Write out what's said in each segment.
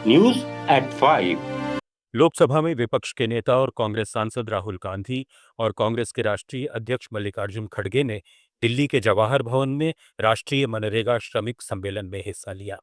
News@5। Lok Sabha में विपक्ष के नेता और कांग्रेस सांसद राहुल गांधी और कांग्रेस के राष्ट्रीय अध्यक्ष मल्लिकार्जुन खड़गे ने दिल्ली के जवाहर भवन में राष्ट्रीय मनरेगा श्रमिक सम्मेलन में हिस्सा लिया।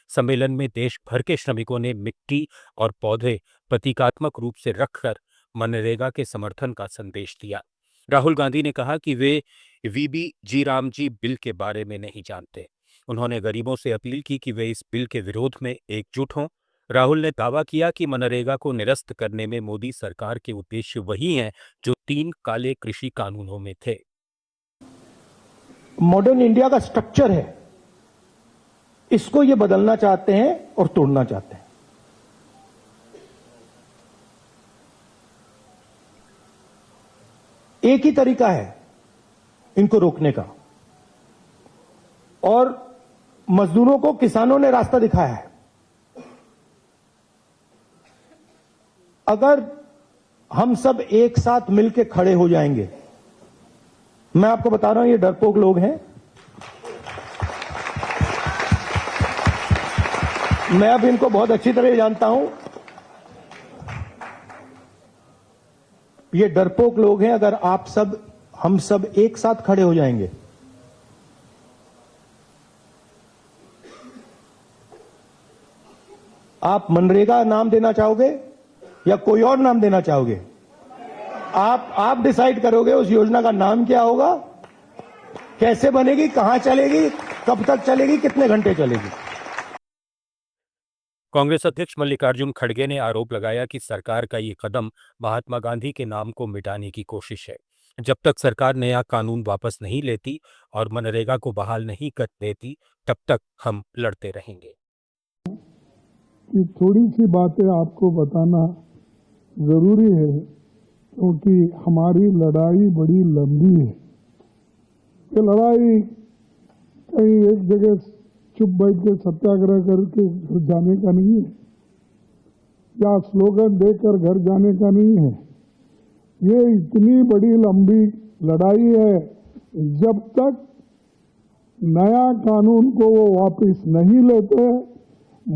सम्मेलन में देश भर के श्रमिकों ने मिट्टी और पौधे प्रतीकात्मक रूप से रखकर मनरेगा के समर्थन का संदेश दिया। राहुल गांधी ने कहा कि वे वीबी रामजी बिल के बारे में नहीं जानते। उन्होंने गरीबों से अपील की कि वे इस बिल के विरोध में एकजुट हों। राहुल ने दावा किया कि मनरेगा को निरस्त करने में मोदी सरकार के उद्देश्य वही हैं जो 3 काले कृषि कानूनों में थे। मॉडर्न इंडिया का स्ट्रक्चर है, इसको ये बदलना चाहते हैं और तोड़ना चाहते हैं। एक ही तरीका है इनको रोकने का, और मजदूरों को किसानों ने रास्ता दिखाया है। अगर हम सब एक साथ मिलकर खड़े हो जाएंगे, मैं आपको बता रहा हूं ये डरपोक लोग हैं, मैं अब इनको बहुत अच्छी तरह जानता हूं, ये डरपोक लोग हैं। अगर हम सब एक साथ खड़े हो जाएंगे, आप मनरेगा नाम देना चाहोगे या कोई और नाम देना चाहोगे? आप डिसाइड करोगे उस योजना का नाम क्या होगा, कैसे बनेगी, कहां चलेगी, कब तक चलेगी, कितने घंटे चलेगी। कांग्रेस अध्यक्ष मल्लिकार्जुन खड़गे ने आरोप लगाया कि सरकार का ये कदम महात्मा गांधी के नाम को मिटाने की कोशिश है। जब तक सरकार नया कानून वापस नहीं लेती और मनरेगा को बहाल नहीं कर देती, तब तक हम लड़ते रहेंगे। कि थोड़ी सी बातें आपको बताना जरूरी है, क्योंकि हमारी लड़ाई बड़ी लंबी है। ये लड़ाई कहीं एक जगह चुप बैठ के सत्याग्रह करके घर जाने का नहीं है, या स्लोगन देकर घर जाने का नहीं है। ये इतनी बड़ी लंबी लड़ाई है, जब तक नया कानून को वो वापस नहीं लेते,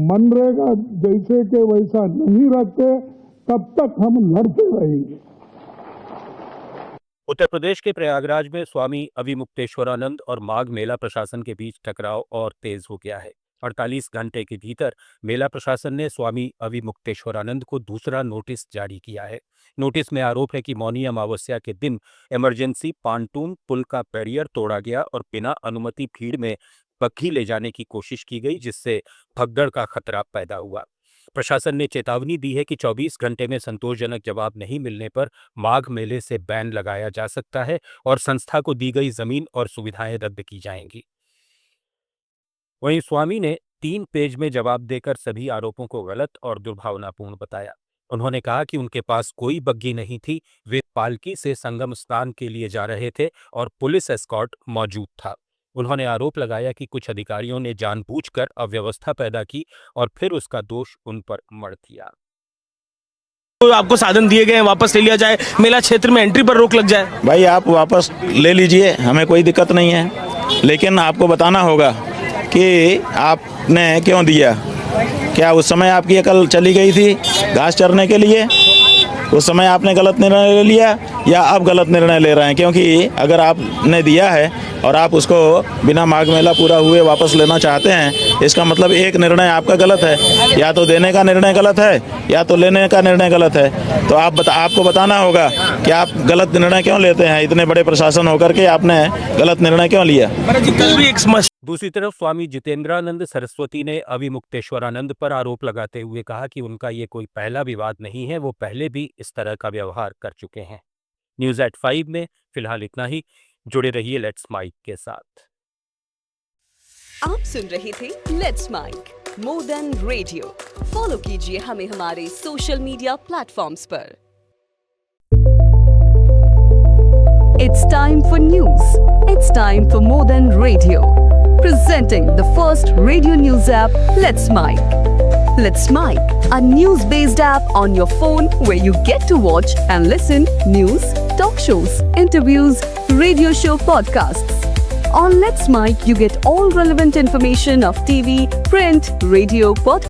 मनरेगा जैसे के वैसा नहीं रखते, तब तक हम लड़ते रहेंगे। उत्तर प्रदेश के प्रयागराज में स्वामी अविमुक्तेश्वरानंद और माघ मेला प्रशासन के बीच टकराव और तेज हो गया है। 48 घंटे के भीतर मेला प्रशासन ने स्वामी अविमुक्तेश्वरानंद को दूसरा नोटिस जारी किया है। नोटिस में आरोप है कि मौनी अमावस्या के दिन इमरजेंसी पांटून पुल का बैरियर तोड़ा गया और बिना अनुमति भीड़ में बग्घी ले जाने की कोशिश की गई, जिससे भगदड़ का खतरा पैदा हुआ। प्रशासन ने चेतावनी दी है कि 24 घंटे में संतोषजनक जवाब नहीं मिलने पर माघ मेले से बैन लगाया जा सकता है और संस्था को दी गई जमीन और सुविधाएं रद्द की जाएंगी। वहीं स्वामी ने 3 पेज में जवाब देकर सभी आरोपों को गलत और दुर्भावनापूर्ण बताया। उन्होंने कहा कि उनके पास कोई बग्घी नहीं थी, वे पालकी से संगम स्नान के लिए जा रहे थे और पुलिस एस्कॉर्ट मौजूद था। उन्होंने आरोप लगाया कि कुछ अधिकारियों ने जानबूझकर अव्यवस्था पैदा की और फिर उसका दोष उन पर मढ़ दिया। तो आपको साधन दिए गए हैं, वापस ले लिया जाए, मेला क्षेत्र में एंट्री पर रोक लग जाए। भाई आप वापस ले लीजिए, हमें कोई दिक्कत नहीं है, लेकिन आपको बताना होगा कि आपने क्यों दिया। क्या उस समय आपकी अकल चली गई थी घास चरने के लिए? उस समय आपने गलत निर्णय ले लिया या अब गलत निर्णय ले रहे हैं? क्योंकि अगर आपने दिया है और आप उसको बिना माघ मेला पूरा हुए वापस लेना चाहते हैं, इसका मतलब एक निर्णय आपका गलत है, या तो देने का निर्णय गलत है या तो लेने का निर्णय गलत है। तो आपको बताना होगा कि आप गलत निर्णय क्यों लेते हैं। इतने बड़े प्रशासन होकर के आपने गलत निर्णय क्यों लिया। दूसरी तरफ स्वामी जितेंद्रानंद सरस्वती ने अविमुक्तेश्वरानंद पर आरोप लगाते हुए कहा कि उनका ये कोई पहला विवाद नहीं है, वो पहले भी इस तरह का व्यवहार कर चुके हैं। News@5 में फिलहाल इतना ही। जुड़े रहिए लेट्स माइक के साथ। आप सुन रहे थे let's mic more than radio. Follow कीजिए हमें हमारे सोशल मीडिया प्लेटफॉर्म्स पर। It's time for news. It's time for more than radio. Presenting the first radio news app, Let's Mic. Let's Mic, a news-based app on your phone where you get to watch and listen news, talk shows, interviews, radio show podcasts. On Let's Mic, you get all relevant information of TV, print, radio, podcast.